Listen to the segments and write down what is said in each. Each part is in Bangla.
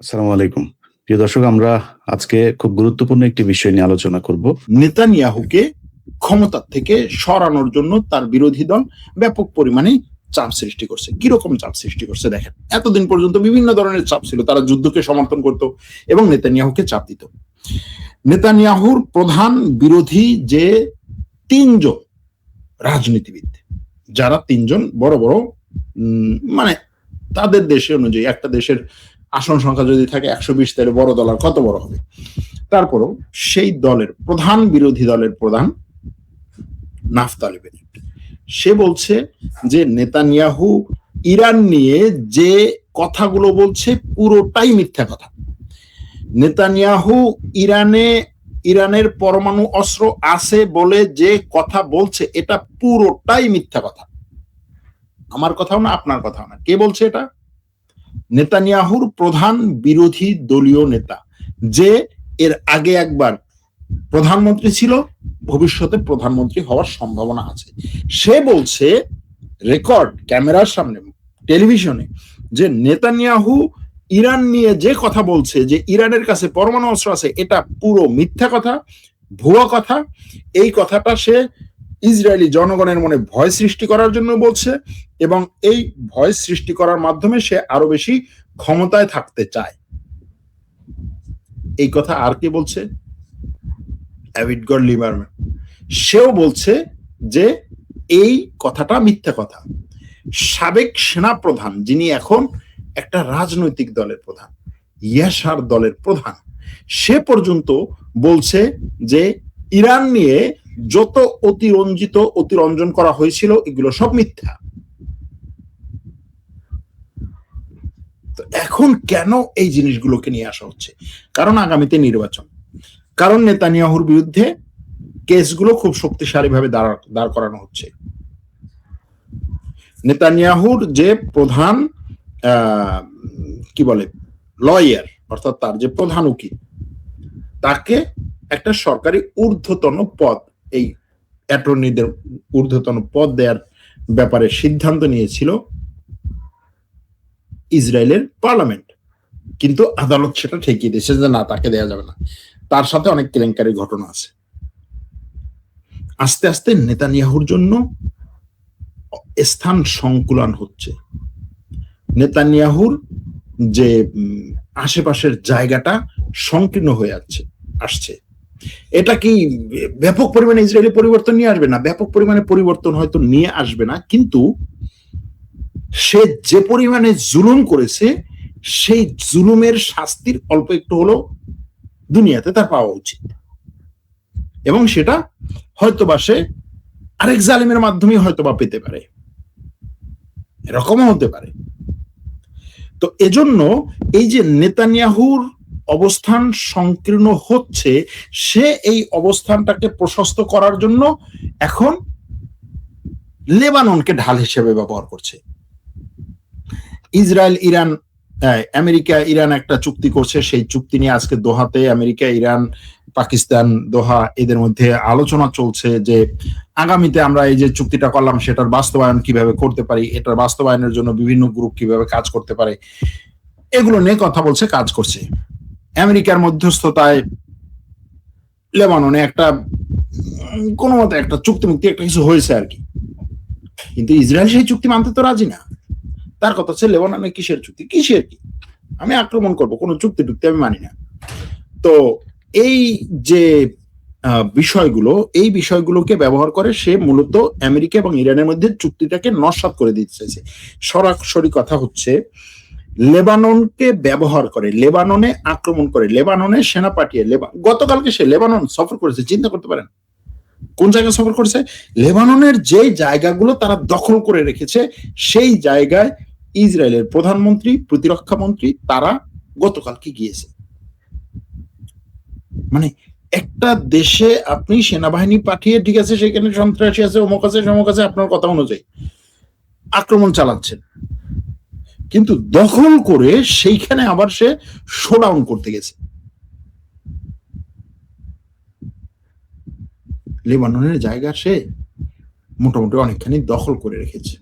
আসসালামু আলাইকুম। প্রিয় দর্শক, আমরা আজকে খুব গুরুত্বপূর্ণ একটি বিষয় নিয়ে আলোচনা করব। নেতানিয়াহুকে ক্ষমতা থেকে সরানোর জন্য তার বিরোধী দল ব্যাপক পরিমাণে চাপ সৃষ্টি করছে। কিরকম চাপ সৃষ্টি করছে দেখেন। এতদিন পর্যন্ত বিভিন্ন ধরনের চাপ ছিল, তারা যুদ্ধকে সমর্থন করত এবং নেতানিয়াহুকে চাপ দিত। নেতানিয়াহুর প্রধান বিরোধী যে তিনজন রাজনীতিবিদ, যারা তিনজন বড় বড় মানে তাদের দেশে অনুযায়ী একটা দেশের আসন সংখ্যা যদি থাকে 120, তাহলে বড় দল আর কত বড় হবে। তারপরও সেই দলের প্রধান বিরোধী দলের প্রধান নাফতালি বেনেট, সে বলছে যে নেতানিয়াহু ইরান নিয়ে যে কথাগুলো বলছে পুরোটাই মিথ্যা কথা। নেতানিয়াহু ইরানের পরমাণু অস্ত্র আছে বলে যে কথা বলছে এটা পুরোটাই মিথ্যা কথা। আমার কথাও না, আপনার কথাও না। কে বলছে এটা? নেতানিয়াহুর প্রধান বিরোধী দলীয় নেতা, যে এর আগে একবার প্রধানমন্ত্রী ছিল, ভবিষ্যতে প্রধানমন্ত্রী হওয়ার সম্ভাবনা আছে। সে বলছে রেকর্ড ক্যামেরার সামনে, টেলিভিশনে, যে নেতানিয়াহু ইরান নিয়ে যে কথা বলছে, যে ইরানের কাছে পরমাণু অস্ত্র আছে, এটা পুরো মিথ্যা কথা, ভুয়া কথা। এই কথাটা সে ইসরায়েলি জনগণের মনে ভয় সৃষ্টি করার জন্য বলছে এবং এই ভয় সৃষ্টি করার মাধ্যমে সে আরো বেশি ক্ষমতায় থাকতে চায়। এই কথা আর কে বলছে? অ্যাভিগডর লিবারম্যান। সেও বলছে যে এই কথাটা মিথ্যা কথা। সাবেক সেনা প্রধান, যিনি এখন একটা রাজনৈতিক দলের প্রধান, ইয়াসার দলের প্রধান, সে পর্যন্ত বলছে যে ইরান নিয়ে যত অতিরঞ্জন করা হয়েছিল এগুলো সব মিথ্যা। তো এখন কেন এই জিনিসগুলোকে নিয়ে আসা হচ্ছে? কারণ আগামীতে নির্বাচন, কারণ নেতানিয়াহুর বিরুদ্ধে কেসগুলো খুব শক্তিশালী ভাবে দাঁড় করানো হচ্ছে। নেতানিয়াহুর যে প্রধান কি বলে লয়ার, অর্থাৎ তার যে প্রধান উকিল, তাকে একটা সরকারি ঊর্ধ্বতন পদ, এই অ্যাটর্নিদের ঊর্ধ্বতন পদ দেওয়ার ব্যাপারে সিদ্ধান্ত নিয়েছিল ইসরায়েলের পার্লামেন্ট, কিন্তু আদালত সেটা ঠেকিয়ে দিয়েছে যে না, তাকে দেওয়া যাবে না। তার সাথে অনেক কেলেঙ্কারি ঘটনা আছে। আস্তে আস্তে নেতানিয়াহুর জন্য স্থান সংকুলান হচ্ছে। নেতানিয়াহুর যে আশেপাশের জায়গাটা সংকীর্ণ হয়ে আসছে। এটা কি ব্যাপক পরিমাণে ইসরায়েলি পরিবর্তন নিয়ে আসবে? না, ব্যাপক পরিমাণে পরিবর্তন হয়তো নিয়ে আসবে না, কিন্তু সে যে পরিমাণে জুলুম করেছে সেই জুলুমের শাস্তির অল্প একটু হলেও দুনিয়াতে তার পাওয়া উচিত, এবং সেটা হয়তোবা সে আরেক জালিমের মাধ্যমে হয়তোবা পেতে পারে, এরকমও হতে পারে। তো এজন্য এই যে নেতানিয়াহুর অবস্থান সংকীর্ণ হচ্ছে, সে এই অবস্থানটাকে প্রশস্ত করার জন্য এখন লেবাননকে ঢাল হিসেবে ব্যবহার করছে। ইসরায়েল ইরান, আমেরিকা ইরান একটা চুক্তি করছে, সেই চুক্তি নিয়ে আজকে দোহাতে আমেরিকা, ইরান, পাকিস্তান, দোহা, এদের মধ্যে আলোচনা চলছে যে আগামীতে আমরা এই যে চুক্তিটা করলাম সেটার বাস্তবায়ন কিভাবে করতে পারি, এটার বাস্তবায়নের জন্য বিভিন্ন গ্রুপ কিভাবে কাজ করতে পারে, এগুলো নিয়ে কথা বলছে, কাজ করছে। আমেরিকার মধ্যস্থতায় লেবাননে একটা কোনো মতে একটা চুক্তি মুক্তি একটা কিছু হয়েছে আর কি, কিন্তু ইসরায়েল সেই চুক্তি মানতে তো রাজি না। তার কথা হচ্ছে লেবাননে কিসের চুক্তি, কিসের কি, আমি আক্রমণ করব, কোনো চুক্তি টুক্তি আমি মানি না। তো এই যে বিষয়গুলো, এই বিষয়গুলোকে ব্যবহার করে সে মূলত আমেরিকা এবং ইরানের মধ্যে চুক্তিটাকে নস্যাৎ করে দিতে চাইছে। সরাসরি কথা হচ্ছে লেবাননকে ব্যবহার করে, লেবাননে আক্রমণ করে, লেবাননে সেনা পাঠিয়ে, গতকালকে সে লেবানন সফর করেছে। চিন্তা করতে পারেন কোন জায়গায় সফর করেছে? লেবাননের যে জায়গাগুলো তারা দখল করে রেখেছে সেই জায়গায় ইসরায়েলের প্রধানমন্ত্রী, প্রতিরক্ষা মন্ত্রী, তারা গতকালকে গিয়েছে। মানে একটা দেশে আপনি সেনাবাহিনী পাঠিয়ে, ঠিক আছে, সেখানে সন্ত্রাসী আছে, অমুক আছে, সমুক আছে, আপনার কথা অনুযায়ী আক্রমণ চালাচ্ছেন, কিন্তু দখল করে সেইখানে আবার সে শোডাউন করতে গেছে। লেবাননের জায়গা সে মোটামুটি অনেকখানি দখল করে রেখেছে।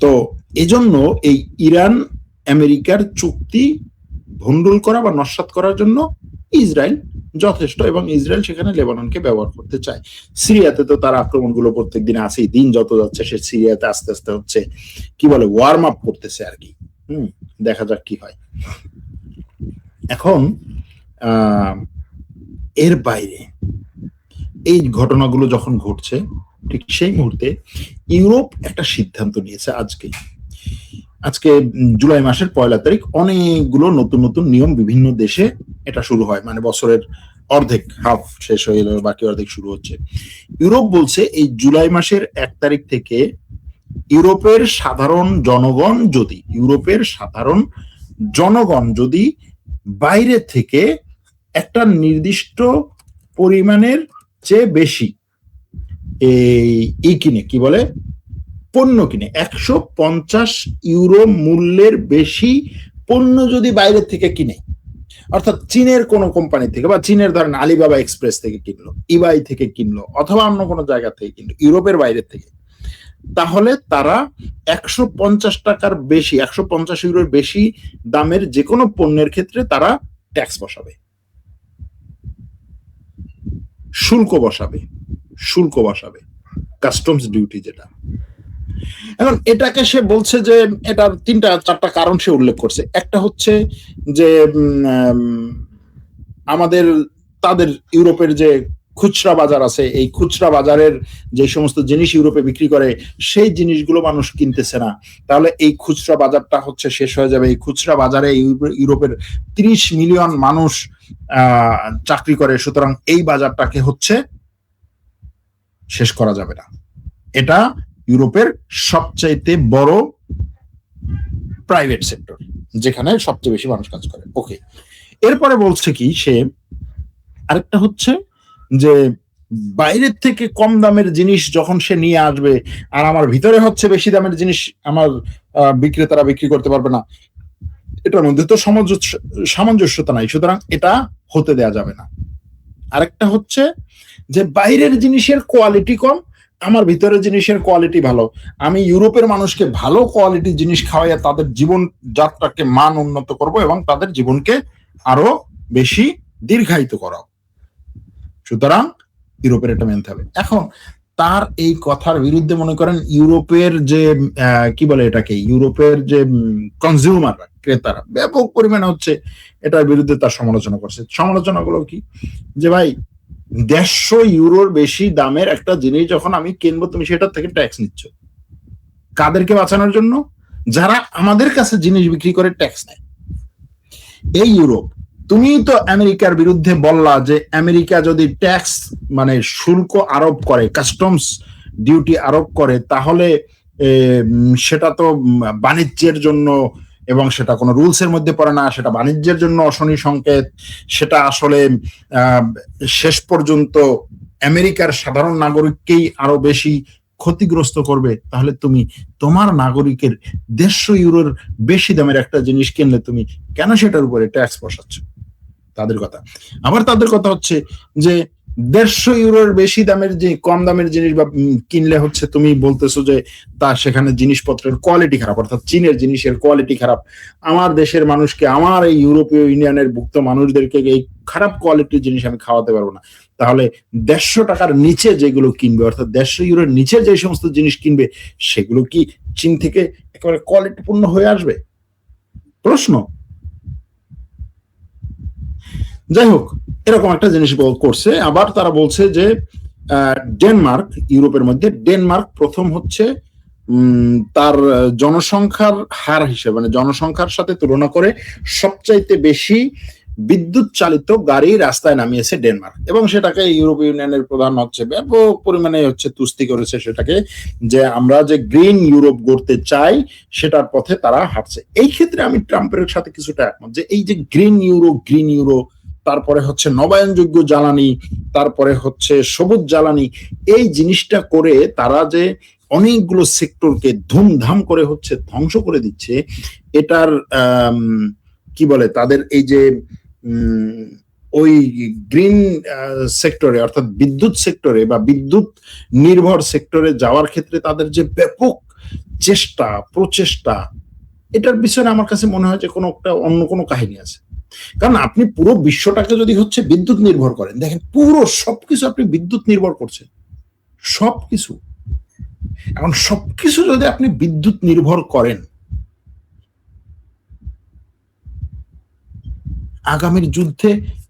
তো এজন্য এই ইরান আমেরিকার চুক্তি ভণ্ডুল করা বা নস্যাৎ করার জন্য ইসরায়েল যথেষ্ট, এবং ইসরায়েল সেখানে লেবাননকে ব্যবহার করতে চায়। সিরিয়াতে তো তার আক্রমণগুলো প্রত্যেক দিন আছেই, দিন যত যাচ্ছে সে সিরিয়াতে আস্তে আস্তে হচ্ছে কি বলে ওয়ার্ম আপ করতেছে আর কি। দেখা যাক কি হয়। এখন এর বাইরে এই ঘটনাগুলো যখন ঘটছে, ঠিক সেই মুহূর্তে ইউরোপ একটা সিদ্ধান্ত নিয়েছে। আজকে জুলাই মাসের 1 তারিখ অনেকগুলো নতুন নতুন নিয়ম বিভিন্ন দেশে এটা শুরু হয়, মানে বছরের অর্ধেক, হাফ শেষ হয়ে গেল, বাকি অর্ধেক শুরু হচ্ছে। ইউরোপ বলছে এই জুলাই মাসের 1 তারিখ থেকে ইউরোপের সাধারণ জনগণ যদি বাইরে থেকে একটা পরিমাণের চেয়ে বেশি পণ্য কিনে 150 ইউরো মূল্যের বেশি পণ্য যদি বাইরে থেকে কিনে, অর্থাৎ চীনের কোনো কোম্পানি থেকে বা চীনের ধরেন আলিবাবা এক্সপ্রেস থেকে কিনলো, ইবাই থেকে কিনলো, অথবা অন্য কোনো জায়গা থেকে কিনলো, ইউরোপের বাইরে থেকে, তাহলে তারা 150 টাকার বেশি, 150 ইউরোর বেশি দামের যে কোনো পণ্যের ক্ষেত্রে তারা ট্যাক্স বসাবে, শুল্ক বসাবে, কাস্টমস ডিউটি যেটা। এখন এটাকে সে বলছে যে এটার 3-4টা কারণ সে উল্লেখ করছে। একটা হচ্ছে যে তাদের ইউরোপের যে খুচরা বাজার আছে, এই খুচরা বাজারের যে সমস্ত জিনিস ইউরোপে বিক্রি করে সেই জিনিসগুলো মানুষ কিনতেছে না, তাহলে এই খুচরা বাজারটা হচ্ছে শেষ হয়ে যাবে। এই খুচরা বাজারে ইউরোপের 30 মিলিয়ন মানুষ চাকরি করে, সুতরাং এই বাজারটাকে হচ্ছে শেষ করা যাবে না। এটা ইউরোপের সবচাইতে বড় প্রাইভেট সেক্টর, যেখানে সবচেয়ে বেশি মানুষ কাজ করে। ওকে, এরপরে বলছে কি সে, আরেকটা হচ্ছে যে বাইরের থেকে কম দামের জিনিস যখন সে নিয়ে আসবে আর আমার ভিতরে হচ্ছে বেশি দামের জিনিস আমার বিক্রেতারা বিক্রি করতে পারবে না, এটার মধ্যে তো সামঞ্জস্যতা নাই, সুতরাং এটা হতে দেয়া যাবে না। আরেকটা হচ্ছে যে বাইরের জিনিসের কোয়ালিটি কম, আমার ভিতরের জিনিসের কোয়ালিটি ভালো, আমি ইউরোপের মানুষকে ভালো কোয়ালিটির জিনিস খাওয়াইয়া তাদের জীবন যাত্রাকে মান উন্নত করব এবং তাদের জীবনকে আরো বেশি দীর্ঘায়িত করাও। সুতরাং ইউরোপের এটা মেনতে হবে। এখন তার এই কথার বিরুদ্ধে মনে করেন ইউরোপের যে ইউরোপের যে কনজিউমাররা, ক্রেতারা ব্যাপক পরিমাণে হচ্ছে এটার বিরুদ্ধে তার সমালোচনা করছে। সমালোচনাগুলো কি, যে ভাই 150 ইউরোর বেশি দামের একটা জিনিস যখন আমি কিনবো, তুমি সেটার থেকে ট্যাক্স নিচ্ছ। কাদেরকে বাঁচানোর জন্য? যারা আমাদের কাছে জিনিস বিক্রি করে ট্যাক্স নেয়। এই ইউরোপ, তুমি তো আমেরিকার বিরুদ্ধে বললা যে আমেরিকা যদি ট্যাক্স মানে শুল্ক আরোপ করে, কাস্টমস ডিউটি আরোপ করে, তাহলে সেটা তো বাণিজ্যের জন্য, এবং সেটা কোনো রুলসের মধ্যে পড়ে না, সেটা বাণিজ্যের জন্য অশনি সংকেত, সেটা আসলে শেষ পর্যন্ত আমেরিকার সাধারণ নাগরিককেই আরো বেশি ক্ষতিগ্রস্ত করবে। তাহলে তুমি তোমার নাগরিকের 150 ইউরোর বেশি দামের একটা জিনিস কিনলে তুমি কেন সেটার উপরে ট্যাক্স বসাচ্ছ? তাদের কথা। আবার তাদের কথা হচ্ছে যে 150 ইউরোর বেশি দামের যে কম দামের জিনিস বা কিনলে হচ্ছে তুমি বলতেছো যে তার সেখানে জিনিসপত্রের কোয়ালিটি খারাপ, অর্থাৎ চীনের জিনিসের কোয়ালিটি খারাপ, আমার দেশের মানুষকে, আমার এই ইউরোপীয় ইউনিয়নের ভুক্ত মানুষদেরকে এই খারাপ কোয়ালিটির জিনিস আমি খাওয়াতে পারবো না। তাহলে 150 টাকার নিচে যেগুলো কিনবে, অর্থাৎ 150 ইউরোর নিচে যে সমস্ত জিনিস কিনবে, সেগুলো কি চীন থেকে একেবারে কোয়ালিটিপূর্ণ হয়ে আসবে? প্রশ্ন। যাই হোক, এরকম একটা জিনিস করছে। আবার তারা বলছে যে ডেনমার্ক, ইউরোপের মধ্যে ডেনমার্ক প্রথম হচ্ছে তার জনসংখ্যার হার হিসেবে, মানে জনসংখ্যার সাথে তুলনা করে সবচাইতে বেশি বিদ্যুৎ চালিত গাড়ি রাস্তায় নামিয়েছে ডেনমার্ক, এবং সেটাকে ইউরোপীয় ইউনিয়নের প্রধান হচ্ছে ব্যাপক পরিমাণে হচ্ছে তুস্তি করেছে সেটাকে, যে আমরা যে গ্রিন ইউরোপ গড়তে চাই সেটার পথে তারা হাঁটছে। এই ক্ষেত্রে আমি ট্রাম্পের সাথে কিছুটা একমত, যে এই যে গ্রিন ইউরো, তারপরে হচ্ছে নবায়নযোগ্য জ্বালানি, তারপরে হচ্ছে সবুজ জ্বালানি, এই জিনিসটা করে তারা যে অনেকগুলো সেক্টরকে ধুমধাম করে হচ্ছে ধ্বংস করে দিচ্ছে, এটার কি বলে, তাদের এই যে ওই গ্রিন সেক্টরে, অর্থাৎ বিদ্যুৎ সেক্টরে বা বিদ্যুৎ নির্ভর সেক্টরে যাওয়ার ক্ষেত্রে তাদের যে ব্যাপক প্রচেষ্টা, এটার পিছনে আমার কাছে মনে হয় যে কোনো একটা অন্য কোনো কাহিনী আছে। কারণ আপনি পুরো বিশ্বটাকে যদি হচ্ছে বিদ্যুৎ নির্ভর করেন, দেখেন পুরো সবকিছু আপনি বিদ্যুৎ নির্ভর করছেন, সবকিছু। এখন সবকিছু যদি আপনি বিদ্যুৎ নির্ভর করেন, আগামীর যুদ্ধে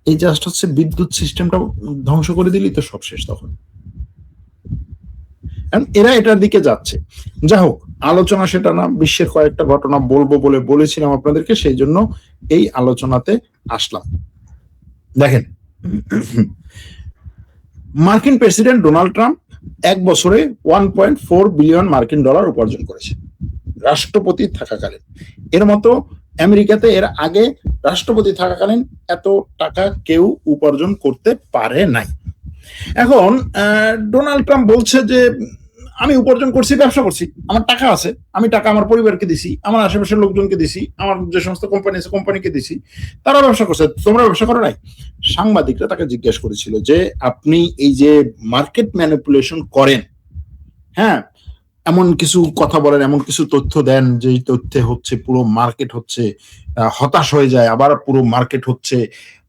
এই জাস্ট হচ্ছে বিদ্যুৎ সিস্টেমটা ধ্বংস করে দিলেই তো সব শেষ তখন। এরা এটার দিকে যাচ্ছে। যা হোক, আলোচনা সেটা না, বিশ্বের কয়েকটা ঘটনা বলবো বলে বলেছিলাম আপনাদেরকে, সেই জন্য এই আলোচনাতে আসলাম। দেখেন, মার্কিন প্রেসিডেন্ট ডোনাল্ড ট্রাম্প 1 বছরে 1.4 বিলিয়ন মার্কিন ডলার উপার্জন করেছে রাষ্ট্রপতি থাকাকালীন। এর মতো আমেরিকাতে এর আগে রাষ্ট্রপতি থাকাকালীন এত টাকা কেউ উপার্জন করতে পারে নাই। এখন ডোনাল্ড ট্রাম্প বলছে যে আমি উপার্জন করছি, ব্যবসা করছি, আমার টাকা আছে, আমি টাকা আমার পরিবারকে দিছি, আমার আশেপাশের লোকজনকে দিছি, আমার যে সমস্ত কোম্পানি আছে কোম্পানিকে দিছি, তারা ব্যবসা করছে, তোমরা ব্যবসা করো নাই? সাংবাদিকরা তাকে জিজ্ঞেস করেছিল যে আপনি এই যে মার্কেট ম্যানিপুলেশন করেন, হ্যাঁ, এমন কিছু কথা বলেন, এমন কিছু তথ্য দেন যে তথ্যে হচ্ছে পুরো মার্কেট হচ্ছে হতাশ হয়ে যায়, আবার পুরো মার্কেট হচ্ছে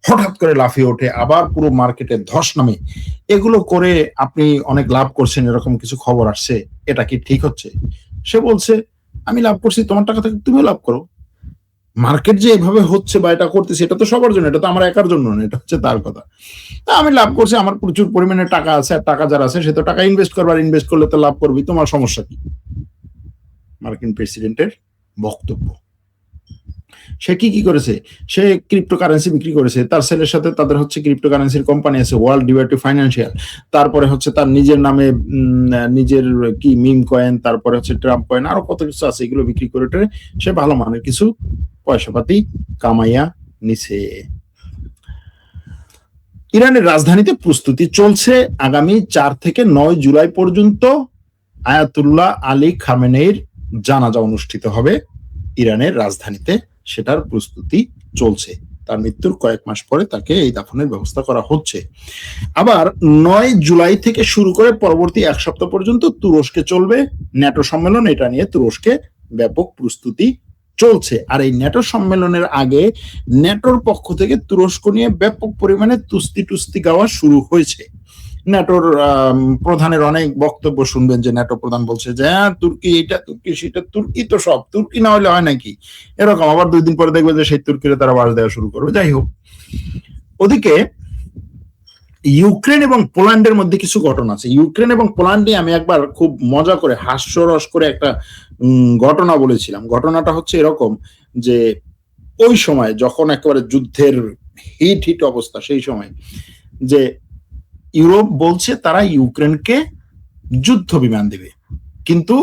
হঠাৎ করে লাফিয়ে ওঠে, আবার পুরো মার্কেটে ধস নামে, এগুলো করে আপনি অনেক লাভ করছেন, এরকম কিছু খবর আসছে, এটা কি ঠিক হচ্ছে? সে বলছে আমি লাভ করছি, তোমার টাকা থেকে তুমিও লাভ করো। মার্কেট যে এভাবে হচ্ছে বা এটা করতেছে, এটা তো সবার জন্য, এটা তো আমার একার জন্য না, এটা হচ্ছে তার কথা। তা আমি লাভ করছি, আমার প্রচুর পরিমাণে টাকা আছে, আর টাকা যারা আছে সে তো টাকা ইনভেস্ট করবে, আর ইনভেস্ট করলে তো লাভ করবি, তোমার সমস্যা কি? মার্কিন প্রেসিডেন্টের বক্তব্য। সে কি করেছে? সে ক্রিপ্টোকারেন্সি বিক্রি করেছে, তার ছেলের সাথে তাদের হচ্ছে ক্রিপ্টোকারেন্সির কোম্পানি আছে, ওয়ার্ল্ড ডিভাইড ফাইন্যান্সিয়াল, তারপরে হচ্ছে তার নিজের নামে নিজের কি মিম কয়েন, তারপরে হচ্ছে ট্রাম্প কয়েন, আরো কত কিছু আছে, এগুলো বিক্রি করে সে ভালো মানের কিছু পয়সাপাতি কামাইয়া নিছে। ইরানের রাজধানীতে প্রস্তুতি চলছে, আগামী 4 থেকে 9 জুলাই পর্যন্ত আয়াতুল্লাহ আলী খামেনেইর জানাজা অনুষ্ঠিত হবে ইরানের রাজধানীতে, সেটার প্রস্তুতি চলছে। তার মৃত্যুর কয়েক মাস পরে তাকে এই দাফনের ব্যবস্থা করা হচ্ছে। আবার 9 জুলাই থেকে শুরু করে পরবর্তী 1 সপ্তাহ পর্যন্ত তুরস্কে চলবে ন্যাটো সম্মেলন, এটা নিয়ে তুরস্কে ব্যাপক প্রস্তুতি চলছে। আর এই ন্যাটো সম্মেলনের আগে ন্যাটোর পক্ষ থেকে তুরস্ক নিয়ে ব্যাপক পরিমাণে তুস্তি গাওয়া শুরু হয়েছে। ন্যাটোর প্রধানের অনেক বক্তব্য শুনবেন যে ন্যাটো প্রধান বলছে যে হ্যাঁ তুর্কি এটা, তুর্কি সেটা, তুর্কি তো সব, তুর্কি না হলে হয় নাকি, এরকম। আবার 2 দিন পরে দেখবেন যে সেই তুর্কিরা তারা বাস দেওয়া শুরু করবে। যাই হোক, ওদিকে ইউক্রেন এবং পোল্যান্ডের মধ্যে কিছু ঘটনা আছে। ইউক্রেন এবং পোল্যান্ডে আমি একবার খুব মজা করে হাস্যরস করে একটা ঘটনা বলেছিলাম। ঘটনাটা হচ্ছে এরকম যে ওই সময় যখন একেবারে যুদ্ধের হিট অবস্থা, সেই সময় যে ইউরোপ বলছে তারা ইউক্রেনকে যুদ্ধ বিমান দেবে, কিন্তু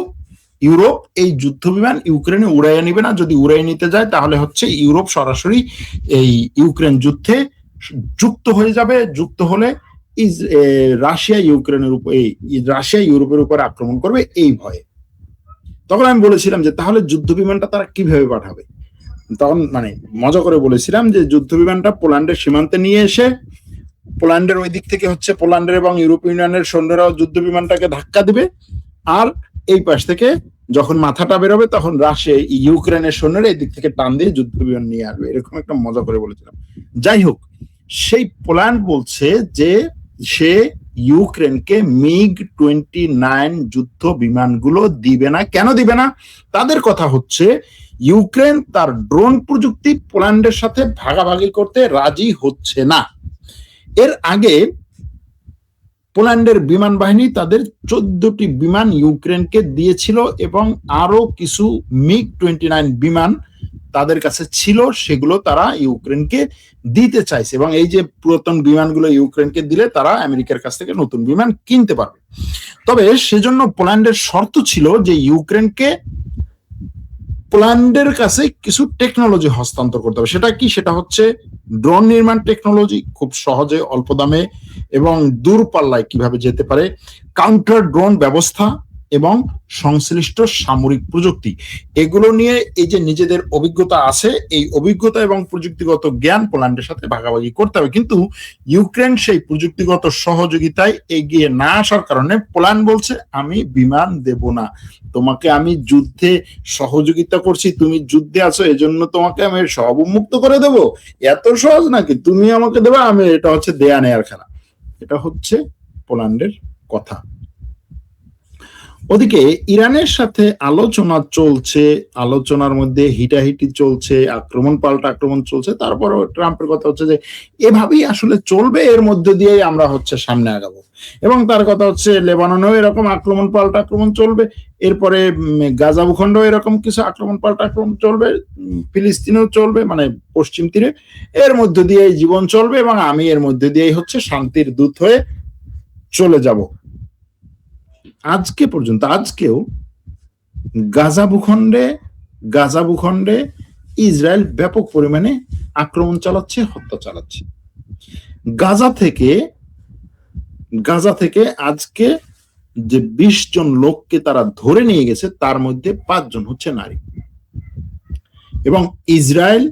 ইউরোপ এই যুদ্ধ বিমান ইউক্রেনে উড়াইয়া নিবে না। যদি উড়াই নিতে যায় তাহলে হচ্ছে ইউরোপ সরাসরি এই ইউক্রেন যুদ্ধে যুক্ত হয়ে যাবে। যুক্ত হলে রাশিয়া ইউক্রেনের উপর, রাশিয়া ইউরোপের উপর আক্রমণ করবে এই ভয়ে। তখন আমি বলেছিলাম যে তাহলে যুদ্ধ বিমানটা তারা কিভাবে পাঠাবে। তখন মানে মজা করে বলেছিলাম যে যুদ্ধ বিমানটা পোল্যান্ডের সীমান্তে নিয়ে এসে পোল্যান্ডের ওই দিক থেকে হচ্ছে পোল্যান্ডের এবং ইউরোপীয় ইউনিয়নের সৈন্যরাও যুদ্ধ বিমানটাকে ধাক্কা দিবে, আর এই পাশ থেকে যখন মাথাটা বেরোবে তখন রাশিয়া ইউক্রেনের সৈন্যরা এই দিক থেকে টান দিয়ে যুদ্ধ বিমান নিয়ে আসবে। এরকম একটা মজা করে বলেছিলাম। যাই হোক, সেই পোল্যান্ড বলছে যে সে ইউক্রেনকে MiG-29 যুদ্ধ বিমানগুলো দিবে না। কেন দিবে না? তাদের কথা হচ্ছে ইউক্রেন তার ড্রোন প্রযুক্তি পোল্যান্ডের সাথে ভাগাভাগি করতে রাজি হচ্ছে না। এর আগে পোল্যান্ডের বিমান বাহিনী তাদের 14টি বিমান ইউক্রেনকে দিয়েছিল এবং আরো কিছু MiG-29 বিমান তাদের কাছে ছিল, সেগুলো তারা ইউক্রেনকে দিতে চাইছে। এবং এই যে পুরাতন বিমানগুলো ইউক্রেনকে দিলে তারা আমেরিকার কাছ থেকে নতুন বিমান কিনতে পারবে। তবে সেজন্য পোল্যান্ডের শর্ত ছিল যে ইউক্রেনকে পোল্যান্ডের কাছে কিছু টেকনোলজি হস্তান্তর করতে হবে। সেটা কি? সেটা হচ্ছে ড্রোন নির্মাণ টেকনোলজি, খুব সহজে অল্প দামে এবং দূরপাল্লায় কিভাবে যেতে পারে, কাউন্টার ড্রোন ব্যবস্থা, এবং সংশ্লিষ্ট সামরিক প্রযুক্তি, এগুলো নিয়ে এই যে নিজেদের অভিজ্ঞতা আছে, এই অভিজ্ঞতা এবং প্রযুক্তিগত জ্ঞান পোল্যান্ডের সাথে ভাগাভাগি করতে হবে। কিন্তু ইউক্রেন সেই প্রযুক্তিগত সহযোগিতায় এগিয়ে না আসার কারণে পোল্যান্ড বলছে আমি বিমান দেব না, তোমাকে আমি যুদ্ধে সহযোগিতা করছি, তুমি যুদ্ধে আছো, এজন্য তোমাকে আমি সব উন্মুক্ত করে দেব, এত সহজ নাকি, তুমি আমাকে দেবে, আমি, এটা হচ্ছে দেয়া নেয়ার খেলা। এটা হচ্ছে পোল্যান্ডের কথা। ওদিকে ইরানের সাথে আলোচনা চলছে, আলোচনার মধ্যে হিটাহিটি চলছে, আক্রমণ পাল্টা আক্রমণ চলছে। তারপরও ট্রাম্পের কথা হচ্ছে যে এভাবেই আসলে চলবে, এর মধ্যে দিয়েই আমরা হচ্ছে সামনে আগাবো। এবং তার কথা হচ্ছে লেবাননেও এরকম আক্রমণ পাল্টা আক্রমণ চলবে, এরপরে গাজা ভূখণ্ডেও এরকম কিছু আক্রমণ পাল্টা আক্রমণ চলবে, ফিলিস্তিনেও চলবে, মানে পশ্চিম তীরে, এর মধ্যে দিয়েই জীবন চলবে এবং আমি এর মধ্যে দিয়েই হচ্ছে শান্তির দূত হয়ে চলে যাব। আজকে পর্যন্ত, আজকেও গাজা ভূখণ্ডে ইসরায়েল ব্যাপক পরিমাণে আক্রমণ চালাচ্ছে, হত্যা চালাচ্ছে। গাজা থেকে আজকে যে 20 জন লোককে তারা ধরে নিয়ে গেছে, তার মধ্যে 5 জন হচ্ছে নারী। এবং ইসরায়েল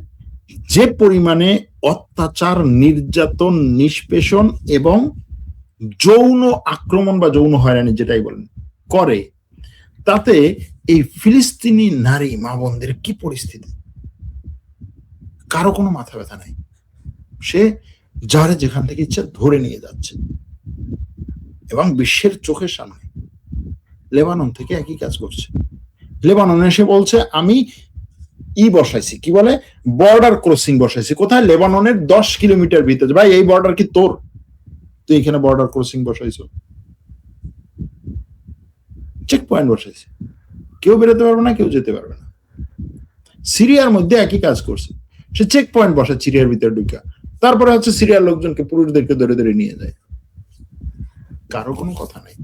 যে পরিমাণে অত্যাচার, নির্যাতন, নিষ্পেষণ এবং যৌন আক্রমণ বা যৌন হয়রানি যেটাই বলেন করে, তাতে এই ফিলিস্তিনি নারী মা বোনদের কি পরিস্থিতি, কারো কোনো মাথা ব্যথা নাই, সে যারে যেখান থেকে ইচ্ছা ধরে নিয়ে যাচ্ছে। এবং বিশ্বের চোখের সামনে লেবানন থেকে একই কাজ করছে। লেবানন এসে বলছে আমি বসাইছি, কি বলে, বর্ডার ক্রসিং বসাইছি। কোথায়? লেবাননের 10 কিলোমিটার ভিতরে। ভাই এই বর্ডার কি তোর? তুই এখানে বর্ডার ক্রসিং বসাইছো, চেক পয়েন্ট বসাইছে, কেউ বেরোতে পারবে না, কেউ যেতে পারবে না। সিরিয়ার মধ্যে একই কাজ করছে, সে চেক পয়েন্ট বসায় সিরিয়ার ভিতরে ঢুকা, তারপরে হচ্ছে সিরিয়ার লোকজনকে, পুরুষদেরকে ধরে ধরে নিয়ে যায়, কারো কোনো কথা নেই।